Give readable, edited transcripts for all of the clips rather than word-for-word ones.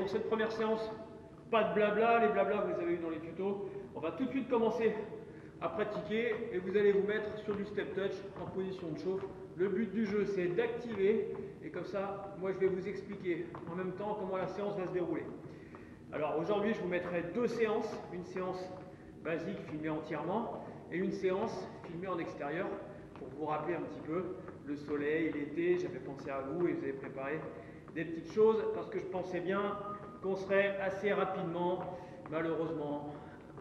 pour cette première séance, pas de blabla, les blabla vous les avez eu dans les tutos. On va tout de suite commencer à pratiquer et vous allez vous mettre sur du step touch en position de chauffe. Le but du jeu c'est d'activer et comme ça, moi je vais vous expliquer en même temps comment la séance va se dérouler. Alors aujourd'hui je vous mettrai deux séances, une séance basique filmée entièrement et une séance filmée en extérieur pour vous rappeler un petit peu le soleil, l'été, j'avais pensé à vous et vous avez préparé des petites choses parce que je pensais bien qu'on serait assez rapidement, malheureusement,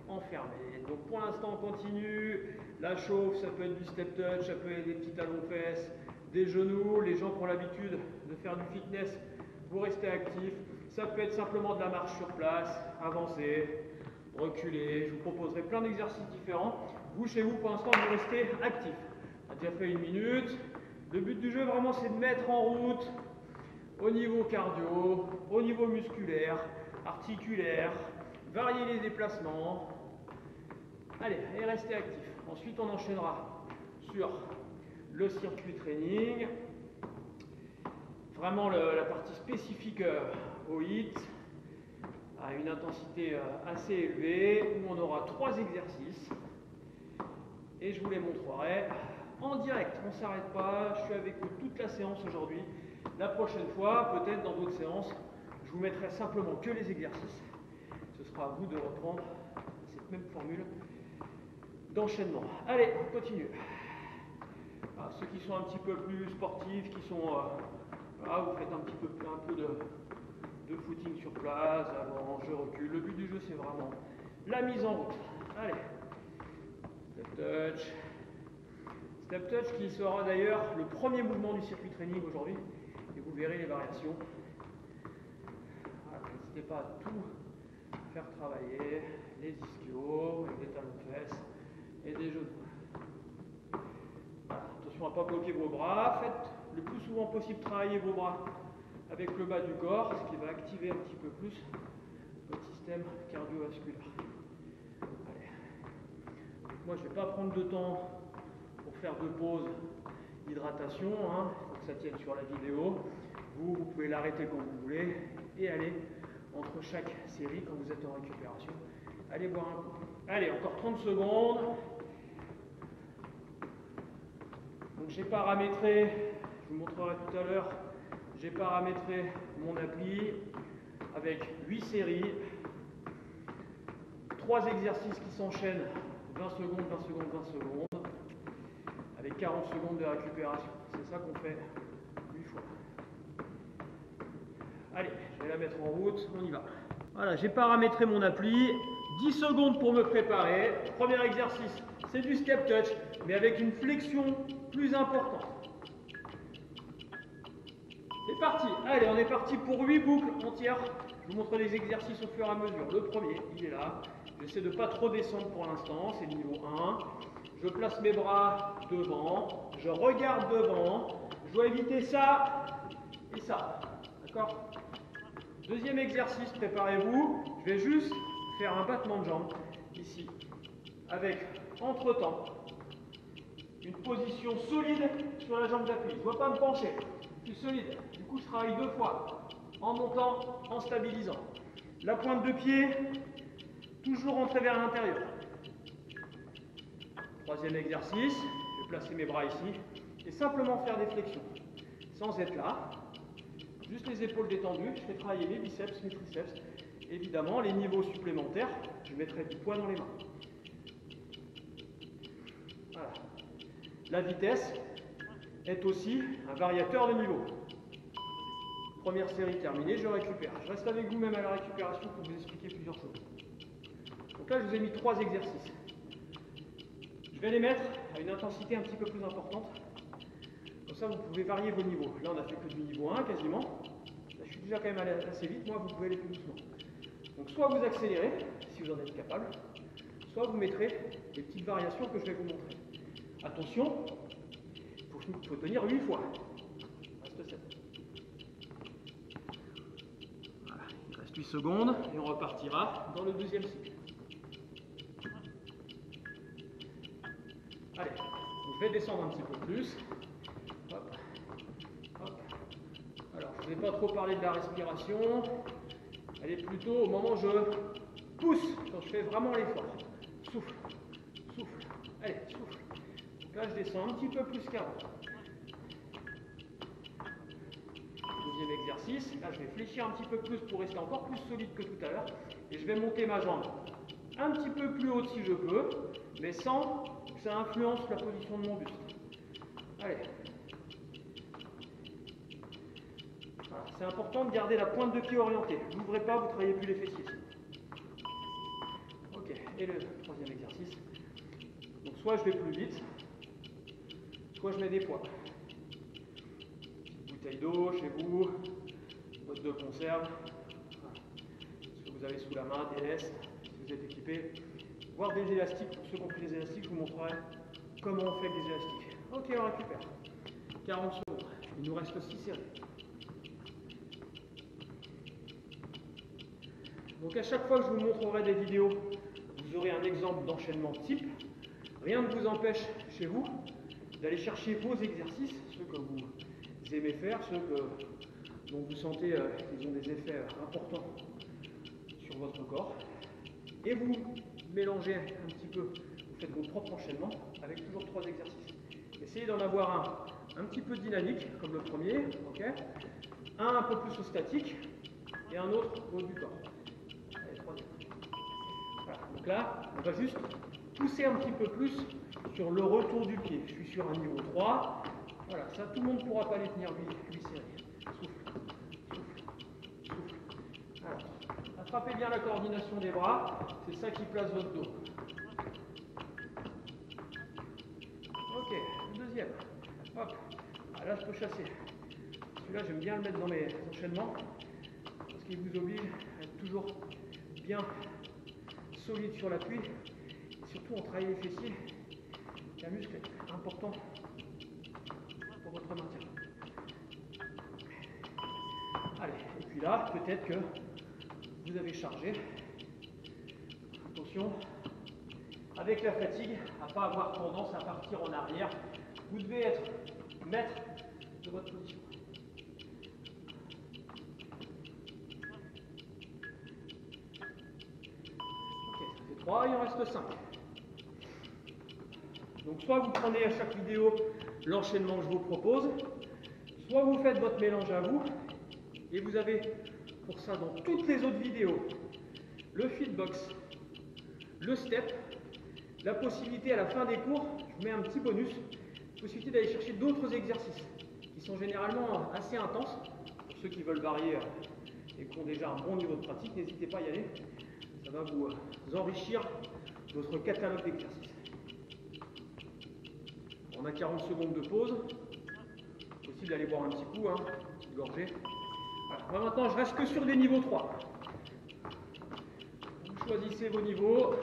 enfermé. Donc pour l'instant on continue, la chauffe, ça peut être du step touch, ça peut être des petits talons fesses, des genoux, les gens qui ont l'habitude de faire du fitness, vous restez actifs, ça peut être simplement de la marche sur place, avancer, reculer, je vous proposerai plein d'exercices différents. Vous chez vous pour l'instant vous restez actifs. On a déjà fait 1 minute, le but du jeu vraiment c'est de mettre en route au niveau cardio, au niveau musculaire, articulaire, varier les déplacements. Allez, et restez actifs. Ensuite, on enchaînera sur le circuit training. Vraiment la partie spécifique au HIIT, à une intensité assez élevée, où on aura 3 exercices. Et je vous les montrerai en direct. On ne s'arrête pas, je suis avec vous toute la séance aujourd'hui. La prochaine fois, peut-être dans d'autres séances, je vous mettrai simplement que les exercices. Ce sera à vous de reprendre cette même formule d'enchaînement. Allez, on continue. Alors, ceux qui sont un petit peu plus sportifs, qui sont là, vous faites un peu de footing sur place, avant, je recule. Le but du jeu, c'est vraiment la mise en route. Allez, step touch. Step touch qui sera d'ailleurs le premier mouvement du circuit training aujourd'hui. Et vous verrez les variations. Voilà, n'hésitez pas à tout faire travailler, les ischios, les talons fesses et des genoux. Voilà, attention à ne pas bloquer vos bras. Faites le plus souvent possible travailler vos bras avec le bas du corps, ce qui va activer un petit peu plus votre système cardiovasculaire. Allez. Donc moi je ne vais pas prendre de temps pour faire de pauses d'hydratation, hein. Il faut que ça tienne sur la vidéo. Vous pouvez l'arrêter quand vous voulez et aller entre chaque série quand vous êtes en récupération. Allez boire un coup. Allez, encore 30 secondes. Donc j'ai paramétré, je vous montrerai tout à l'heure, j'ai paramétré mon appli avec 8 séries, 3 exercices qui s'enchaînent 20 secondes, 20 secondes, 20 secondes, avec 40 secondes de récupération. C'est ça qu'on fait 8 fois. Allez, je vais la mettre en route, on y va. Voilà, j'ai paramétré mon appli, 10 secondes pour me préparer. Premier exercice, c'est du step touch, mais avec une flexion plus importante. C'est parti, allez, on est parti pour 8 boucles entières. Je vous montre les exercices au fur et à mesure. Le premier, il est là. J'essaie de ne pas trop descendre pour l'instant, c'est le niveau 1. Je place mes bras devant, je regarde devant, je dois éviter ça et ça. D'accord? Deuxième exercice, préparez-vous. Je vais juste faire un battement de jambe ici, avec entre-temps une position solide sur la jambe d'appui. Je ne dois pas me pencher, je suis solide. Du coup, je travaille 2 fois, en montant, en stabilisant. La pointe de pied, toujours rentrer vers l'intérieur. Troisième exercice, je vais placer mes bras ici et simplement faire des flexions, sans être là. Juste les épaules détendues, je fais travailler mes biceps, mes triceps. Évidemment, les niveaux supplémentaires, je mettrai du poids dans les mains. Voilà. La vitesse est aussi un variateur de niveau. Première série terminée, je récupère. Je reste avec vous même à la récupération pour vous expliquer plusieurs choses. Donc là, je vous ai mis 3 exercices. Je vais les mettre à une intensité un petit peu plus importante. Comme ça, vous pouvez varier vos niveaux. Là, on n'a fait que du niveau 1 quasiment. Là, je suis déjà quand même allé assez vite. Moi, vous pouvez aller plus doucement. Donc, soit vous accélérez, si vous en êtes capable, soit vous mettrez des petites variations que je vais vous montrer. Attention, il faut tenir 8 fois. Il reste 7. Voilà, il reste 8 secondes et on repartira dans le deuxième cycle. Allez, donc je vais descendre un petit peu plus. Hop, hop. Alors, je ne vais pas trop parler de la respiration. Elle est plutôt au moment où je pousse, quand je fais vraiment l'effort. Souffle, souffle, allez, souffle. Donc là, je descends un petit peu plus qu'avant. Deuxième exercice, là je vais fléchir un petit peu plus pour rester encore plus solide que tout à l'heure. Et je vais monter ma jambe un petit peu plus haute si je peux, mais sans que ça influence la position de mon buste. Allez. Voilà. C'est important de garder la pointe de pied orientée. N'ouvrez pas, vous ne travaillez plus les fessiers. Ok, et le troisième exercice. Donc soit je vais plus vite, soit je mets des poids. Bouteille d'eau chez vous, boîte de conserve, ce que vous avez sous la main, des laisses, si vous êtes équipé, voire des élastiques. Pour ceux qui ont pris des élastiques, je vous montrerai comment on fait avec des élastiques. Ok, on récupère. 40 secondes. Il nous reste 6 séries. Donc à chaque fois que je vous montrerai des vidéos, vous aurez un exemple d'enchaînement type. Rien ne vous empêche chez vous d'aller chercher vos exercices, ceux que vous aimez faire, ceux dont vous sentez qu'ils ont des effets importants sur votre corps. Et vous mélangez un petit peu, vous faites vos propres enchaînements avec toujours 3 exercices. Essayez d'en avoir un petit peu dynamique, comme le premier, ok, un peu plus au statique et un autre au haut du corps. Allez, troisième. Voilà. Donc là, on va juste pousser un petit peu plus sur le retour du pied. Je suis sur un niveau 3. Voilà, ça, tout le monde ne pourra pas les tenir 8 séries. Souffle, souffle, souffle. Alors, attrapez bien la coordination des bras, c'est ça qui place votre dos. Ok, le deuxième. Hop, ah, là je peux chasser. Celui-là, j'aime bien le mettre dans mes enchaînements, parce qu'il vous oblige à être toujours bien solide sur l'appui. Et surtout, on travaille les fessiers. C'est un muscle important pour votre maintien. Allez, et puis là, peut-être que vous avez chargé. Attention, avec la fatigue, à ne pas avoir tendance à partir en arrière. Vous devez être maître de votre position. Ok, ça fait 3, il en reste 5. Donc soit vous prenez à chaque vidéo l'enchaînement que je vous propose, soit vous faites votre mélange à vous, et vous avez pour ça dans toutes les autres vidéos le fitbox, le step, la possibilité à la fin des cours, je vous mets un petit bonus, possibilité d'aller chercher d'autres exercices qui sont généralement assez intenses. Pour ceux qui veulent varier et qui ont déjà un bon niveau de pratique, n'hésitez pas à y aller, ça va vous enrichir votre catalogue d'exercices. On a 40 secondes de pause. Possible d'aller boire un petit coup, une petite gorgée. Voilà. Moi maintenant, je reste que sur des niveaux 3. Vous choisissez vos niveaux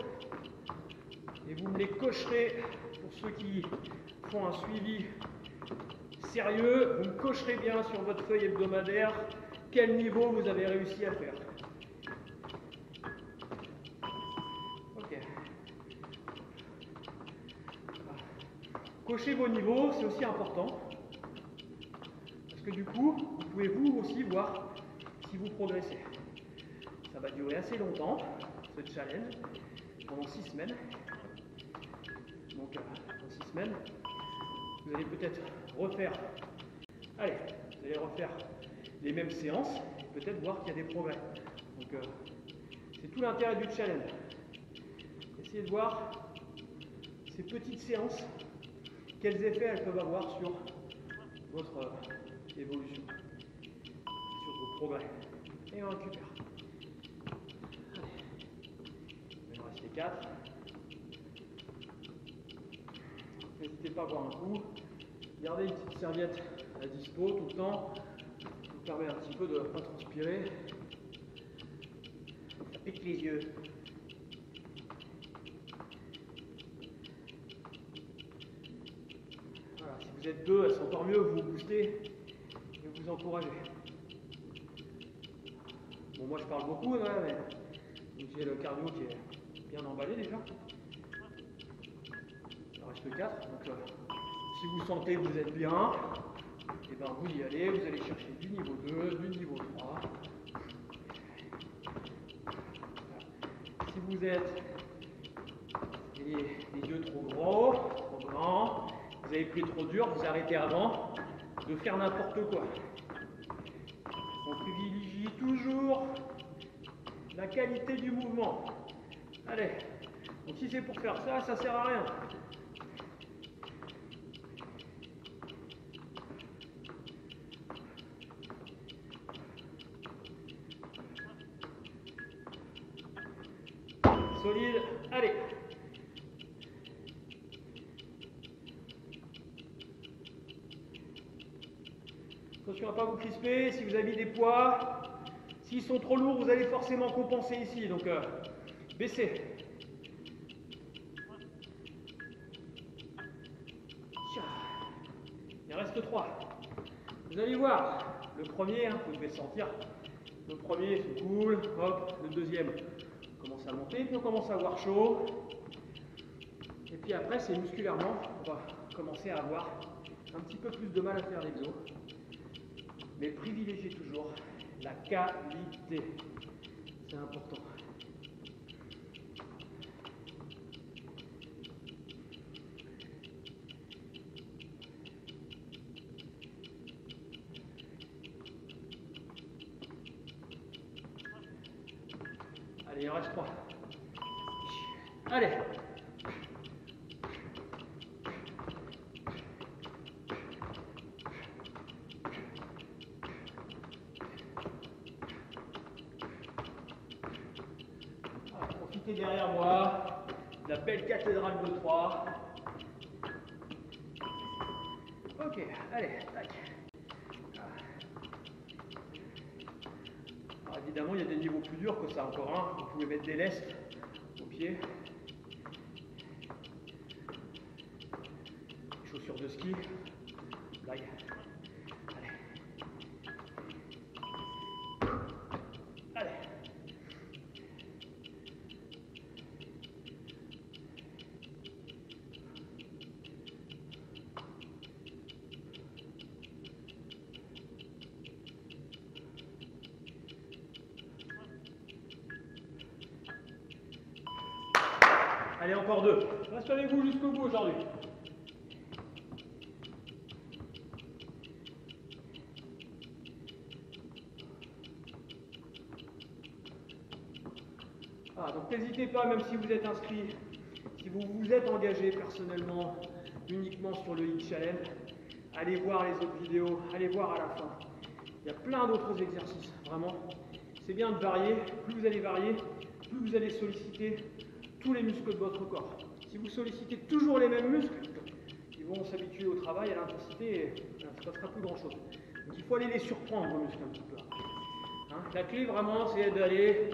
et vous me les cocherez pour ceux qui font un suivi sérieux. Vous me cocherez bien sur votre feuille hebdomadaire quel niveau vous avez réussi à faire. Cochez vos niveaux, c'est aussi important, parce que du coup, vous pouvez vous aussi voir si vous progressez. Ça va durer assez longtemps, ce challenge, pendant 6 semaines. Donc, dans 6 semaines, vous allez peut-être refaire, les mêmes séances, et peut-être voir qu'il y a des progrès. Donc, c'est tout l'intérêt du challenge. Essayez de voir ces petites séances, quels effets elles peuvent avoir sur votre évolution, sur vos progrès. Et on récupère. Allez. Il va en rester 4. N'hésitez pas à boire un coup. Gardez une petite serviette à dispo tout le temps. Ça vous permet un petit peu de ne pas transpirer. Ça pique les yeux. Si vous êtes 2, c'est encore mieux, vous boostez et vous encouragez. Bon, moi je parle beaucoup, mais j'ai le cardio qui est bien emballé déjà. Il en reste 4, donc si vous sentez que vous êtes bien, et ben vous y allez, vous allez chercher du niveau 2, du niveau 3. vous êtes les yeux trop gros, trop grands, vous avez pris trop dur, vous arrêtez avant de faire n'importe quoi. On privilégie toujours la qualité du mouvement. Allez, donc si c'est pour faire ça, ça sert à rien. Solide, allez. Attention à ne pas vous crisper, si vous avez mis des poids, s'ils sont trop lourds, vous allez forcément compenser ici, donc baissez. Il reste 3. Vous allez voir, le premier, vous devez sentir, le premier c'est cool, hop, le deuxième commence à monter, puis on commence à avoir chaud. Et puis après, c'est musculairement, on va commencer à avoir un petit peu plus de mal à faire l'exo. Mais privilégiez toujours la qualité. C'est important. Allez, il en reste 3. Allez. Profitez derrière moi, la belle cathédrale de Troyes. Ok, allez, tac. Alors évidemment, il y a des niveaux plus durs que ça encore. Vous pouvez mettre des lestes aux pieds. Des chaussures de ski. Blague. Allez. Allez. Allez, encore 2. Je reste avec vous jusqu'au bout aujourd'hui. Donc n'hésitez pas, même si vous êtes inscrit, si vous vous êtes engagé personnellement uniquement sur le HIIT Challenge, allez voir les autres vidéos, allez voir à la fin. Il y a plein d'autres exercices, vraiment. C'est bien de varier. Plus vous allez varier, plus vous allez solliciter tous les muscles de votre corps. Si vous sollicitez toujours les mêmes muscles, ils vont s'habituer au travail, à l'intensité, et ça ne se passera plus grand-chose. Donc il faut aller les surprendre, vos muscles, un petit peu. La clé, vraiment, c'est d'aller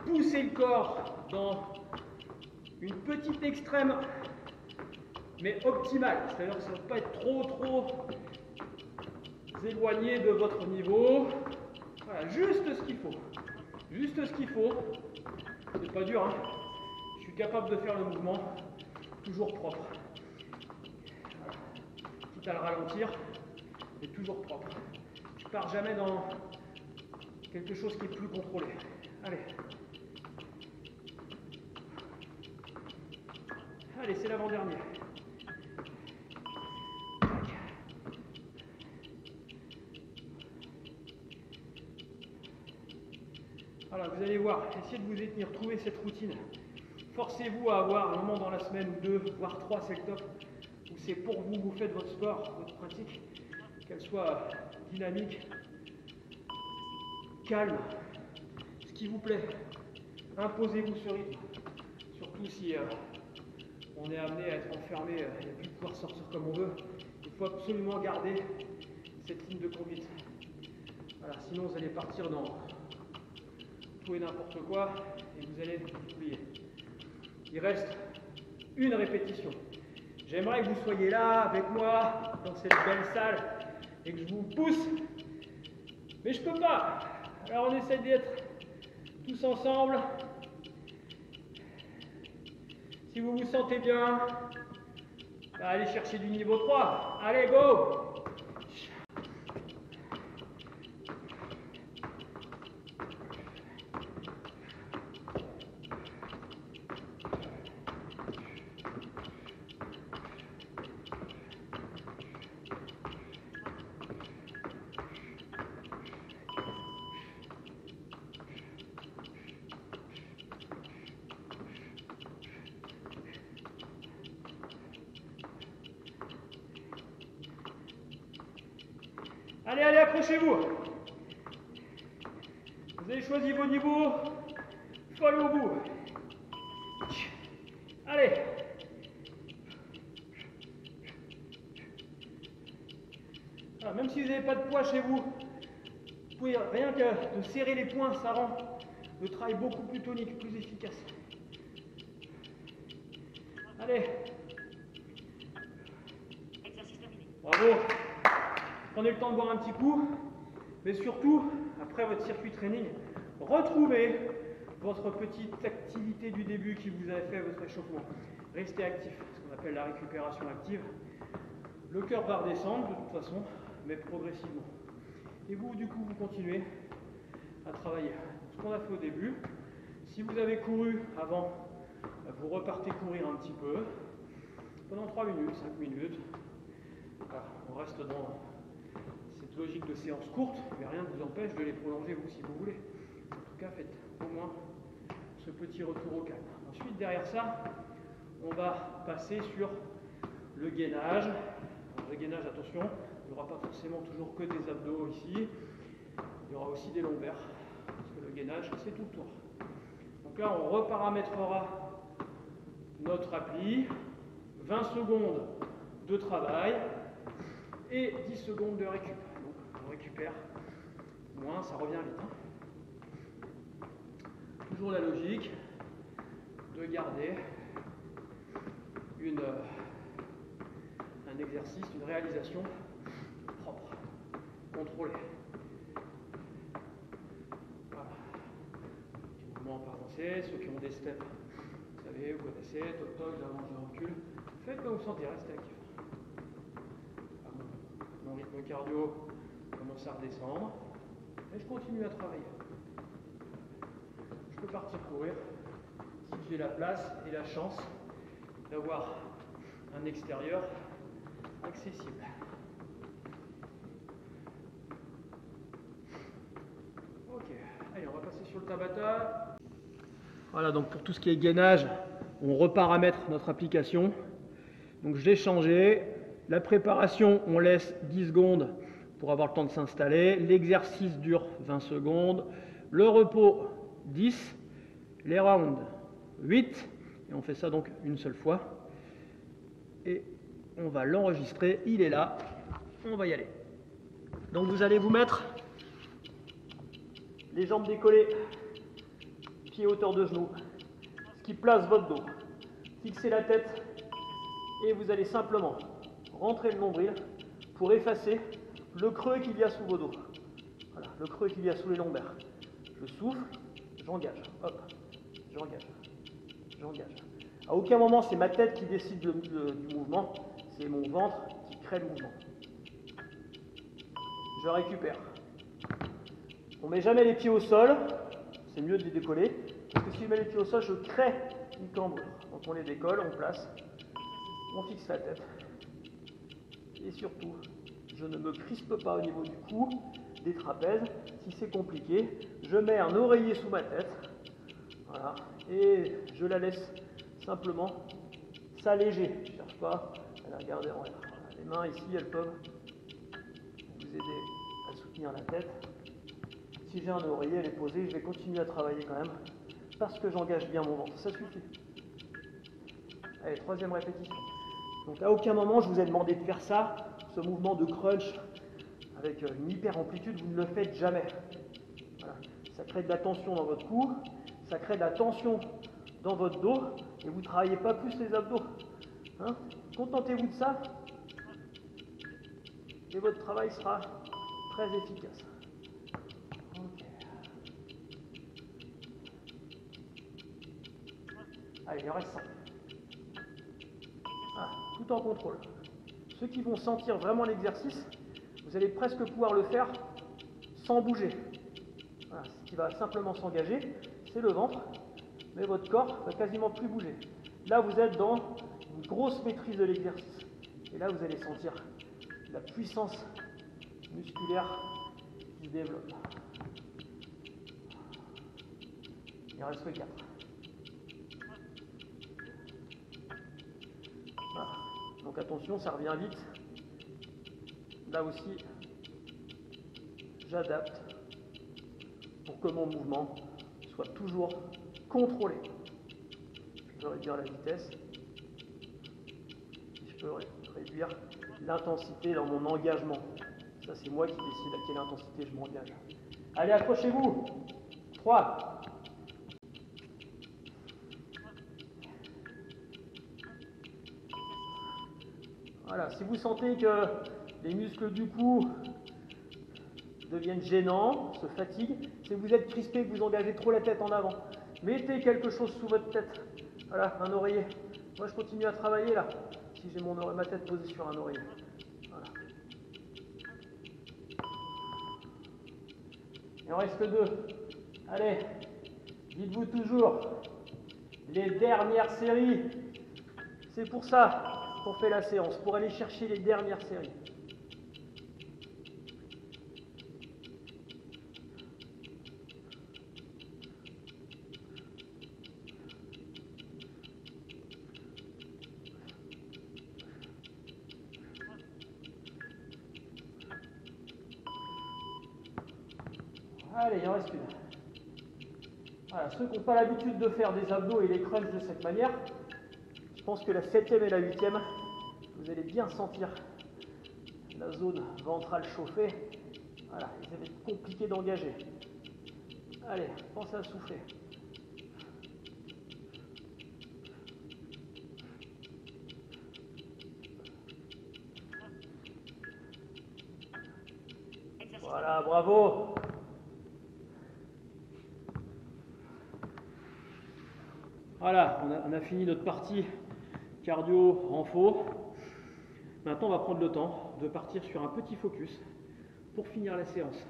pousser le corps dans une petite extrême, mais optimale. C'est-à-dire que ça ne va pas être trop éloigné de votre niveau. Voilà, juste ce qu'il faut. Juste ce qu'il faut. C'est pas dur, Je suis capable de faire le mouvement toujours propre. Voilà. Quitte à le ralentir, mais toujours propre. Je pars jamais dans quelque chose qui est plus contrôlé. Allez. Allez, c'est l'avant-dernier. Voilà, vous allez voir, essayez de vous y tenir, trouvez cette routine. Forcez-vous à avoir un moment dans la semaine, ou 2, voire 3, c'est le top, où c'est pour vous, vous faites votre sport, votre pratique, qu'elle soit dynamique, calme, ce qui vous plaît. Imposez-vous ce rythme, surtout si on est amené à être enfermé et à ne plus pouvoir sortir comme on veut. Il faut absolument garder cette ligne de conduite. Voilà, sinon vous allez partir dans tout et n'importe quoi et vous allez vous oublier. Il reste une répétition. J'aimerais que vous soyez là avec moi dans cette belle salle et que je vous pousse, mais je peux pas. Alors on essaie d'être tous ensemble. Si vous vous sentez bien, allez chercher du niveau 3. Allez, go! Allez, allez, accrochez-vous. Vous avez choisi vos niveaux. Il faut aller au bout. Allez. Alors, même si vous n'avez pas de poids chez vous, vous pouvez rien que de serrer les poings, ça rend le travail beaucoup plus tonique, plus efficace. Allez. Bravo. Prenez le temps de boire un petit coup, mais surtout, après votre circuit training, retrouvez votre petite activité du début qui vous avait fait votre échauffement. Restez actif, ce qu'on appelle la récupération active. Le cœur va redescendre de toute façon, mais progressivement. Et vous, du coup, vous continuez à travailler. Ce qu'on a fait au début, si vous avez couru avant, vous repartez courir un petit peu, pendant 3 minutes, 5 minutes. Voilà, on reste dans cette logique de séance courte, mais rien ne vous empêche de les prolonger vous si vous voulez. En tout cas, faites au moins ce petit retour au calme. Ensuite, derrière ça, on va passer sur le gainage. Alors, le gainage, attention, il n'y aura pas forcément toujours que des abdos ici, il y aura aussi des lombaires, parce que le gainage, c'est tout le tour. Donc là, on reparamétrera notre appli, 20 secondes de travail et 10 secondes de récup. Donc on récupère moins, ça revient vite. Toujours la logique de garder un exercice, une réalisation propre, contrôlée. Voilà. Petit mouvement par avancé, ceux qui ont des steps, vous savez, vous connaissez, toc toc, j'avance, je recule. Faites comme vous sentez, restez actif. Mon rythme cardio commence à redescendre et je continue à travailler. Je peux partir courir si j'ai la place et la chance d'avoir un extérieur accessible. Ok, allez, on va passer sur le Tabata. Voilà, donc pour tout ce qui est gainage, on reparamètre notre application. Donc je l'ai changé. La préparation, on laisse 10 secondes pour avoir le temps de s'installer. L'exercice dure 20 secondes. Le repos, 10. Les rounds, 8. Et on fait ça donc une seule fois. Et on va l'enregistrer. Il est là. On va y aller. Donc vous allez vous mettre les jambes décollées, pieds à hauteur de genoux, ce qui place votre dos. Fixez la tête et vous allez simplement rentrer le nombril pour effacer le creux qu'il y a sous vos dos. Voilà, le creux qu'il y a sous les lombaires. Je souffle, j'engage. Hop, j'engage, j'engage. À aucun moment, c'est ma tête qui décide du mouvement, c'est mon ventre qui crée le mouvement. Je récupère. On ne met jamais les pieds au sol, c'est mieux de les décoller, parce que si je mets les pieds au sol, je crée une cambrure. Donc on les décolle, on place, on fixe la tête. Et surtout, je ne me crispe pas au niveau du cou, des trapèzes. Si c'est compliqué, je mets un oreiller sous ma tête. Voilà. Et je la laisse simplement s'alléger. Je ne cherche pas à la regarder en l'air. Voilà. Les mains ici, elles peuvent vous aider à soutenir la tête. Si j'ai un oreiller, elle est posée, je vais continuer à travailler quand même parce que j'engage bien mon ventre. Ça suffit. Allez, troisième répétition. Donc à aucun moment je vous ai demandé de faire ça, ce mouvement de crunch avec une hyper amplitude, vous ne le faites jamais. Voilà. Ça crée de la tension dans votre cou, ça crée de la tension dans votre dos et vous ne travaillez pas plus les abdos. Hein? Contentez-vous de ça et votre travail sera très efficace. Okay. Allez, il en reste 5. Ah, tout en contrôle. Ceux qui vont sentir vraiment l'exercice, vous allez presque pouvoir le faire sans bouger. Voilà, ce qui va simplement s'engager, c'est le ventre, mais votre corps va quasiment plus bouger. Là, vous êtes dans une grosse maîtrise de l'exercice. Et là, vous allez sentir la puissance musculaire qui se développe. Il en reste que 4. Voilà. Donc attention, ça revient vite. Là aussi, j'adapte pour que mon mouvement soit toujours contrôlé. Je peux réduire la vitesse, je peux réduire l'intensité dans mon engagement. Ça, c'est moi qui décide à quelle intensité je m'engage. Allez, accrochez-vous. 3. Voilà, si vous sentez que les muscles du cou deviennent gênants, se fatiguent, c'est que vous êtes crispé, que vous engagez trop la tête en avant. Mettez quelque chose sous votre tête. Voilà, un oreiller. Moi, je continue à travailler là, si j'ai ma tête posée sur un oreiller. Voilà. Il en reste 2. Allez, dites-vous toujours, les dernières séries, c'est pour ça qu'on fait la séance, pour aller chercher les dernières séries. Allez, il en reste une. Voilà, ceux qui n'ont pas l'habitude de faire des abdos et les crunchs de cette manière, je pense que la 7e et la 8e, vous allez bien sentir la zone ventrale chauffée. Voilà, ça va être compliqué d'engager. Allez, pensez à souffler. Voilà, bravo. Voilà, on a fini notre partie cardio renfo. Maintenant, on va prendre le temps de partir sur un petit focus pour finir la séance.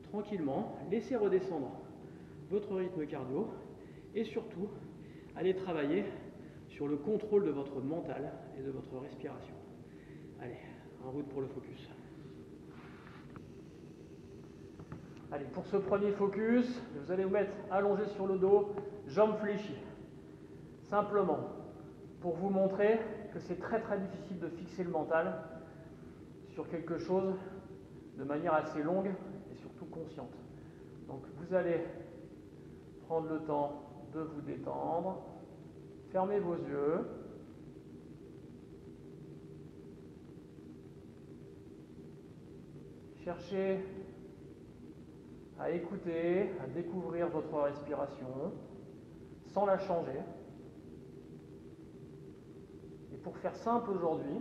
Tranquillement, laissez redescendre votre rythme cardio et surtout, allez travailler sur le contrôle de votre mental et de votre respiration. Allez, en route pour le focus. Allez, pour ce premier focus, vous allez vous mettre allongé sur le dos, jambes fléchies. Simplement, pour vous montrer que c'est très difficile de fixer le mental sur quelque chose de manière assez longue et surtout consciente. Donc vous allez prendre le temps de vous détendre, fermez vos yeux, cherchez à écouter, à découvrir votre respiration sans la changer. Et pour faire simple aujourd'hui,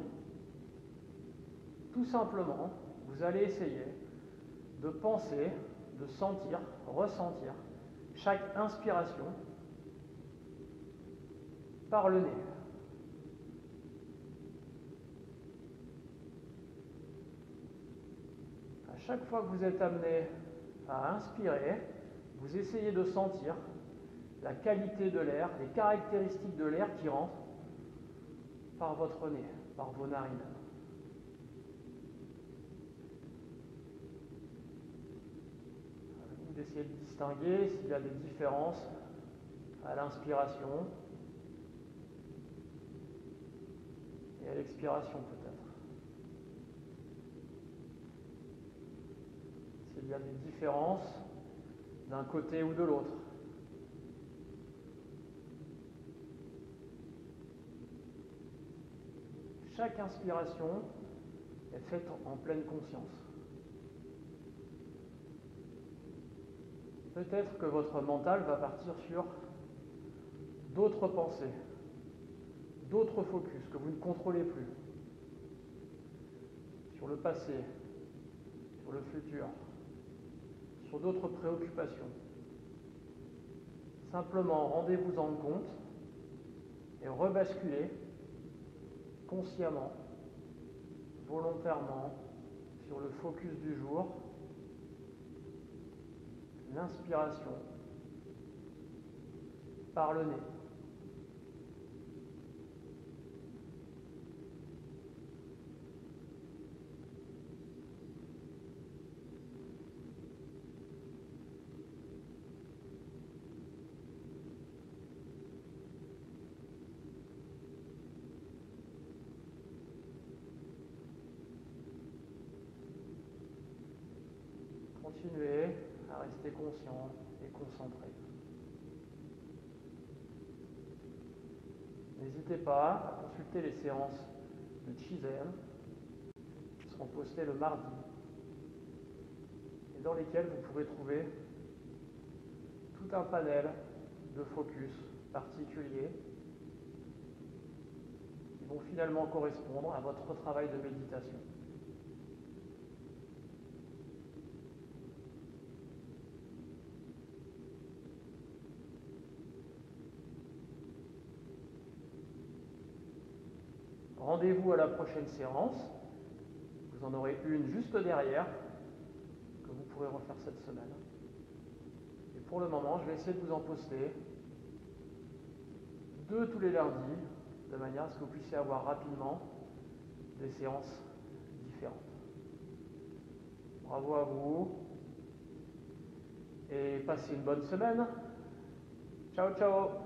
tout simplement, vous allez essayer de penser, de sentir, ressentir chaque inspiration par le nez. À chaque fois que vous êtes amené à inspirer, vous essayez de sentir la qualité de l'air, les caractéristiques de l'air qui rentre par votre nez, par vos narines. Vous essayez de distinguer s'il y a des différences à l'inspiration et à l'expiration peut-être. S'il y a des différences d'un côté ou de l'autre. Chaque inspiration est faite en pleine conscience. Peut-être que votre mental va partir sur d'autres pensées, d'autres focus que vous ne contrôlez plus, sur le passé, sur le futur, sur d'autres préoccupations. Simplement, rendez-vous-en compte et rebasculez consciemment, volontairement, sur le focus du jour, l'inspiration par le nez. continuez à rester conscient et concentré. N'hésitez pas à consulter les séances de Chizen qui seront postées le mardi et dans lesquelles vous pourrez trouver tout un panel de focus particuliers qui vont finalement correspondre à votre travail de méditation. Rendez-vous à la prochaine séance. Vous en aurez une juste derrière que vous pourrez refaire cette semaine. Et pour le moment, je vais essayer de vous en poster 2 tous les lundis, de manière à ce que vous puissiez avoir rapidement des séances différentes. Bravo à vous et passez une bonne semaine. Ciao, ciao!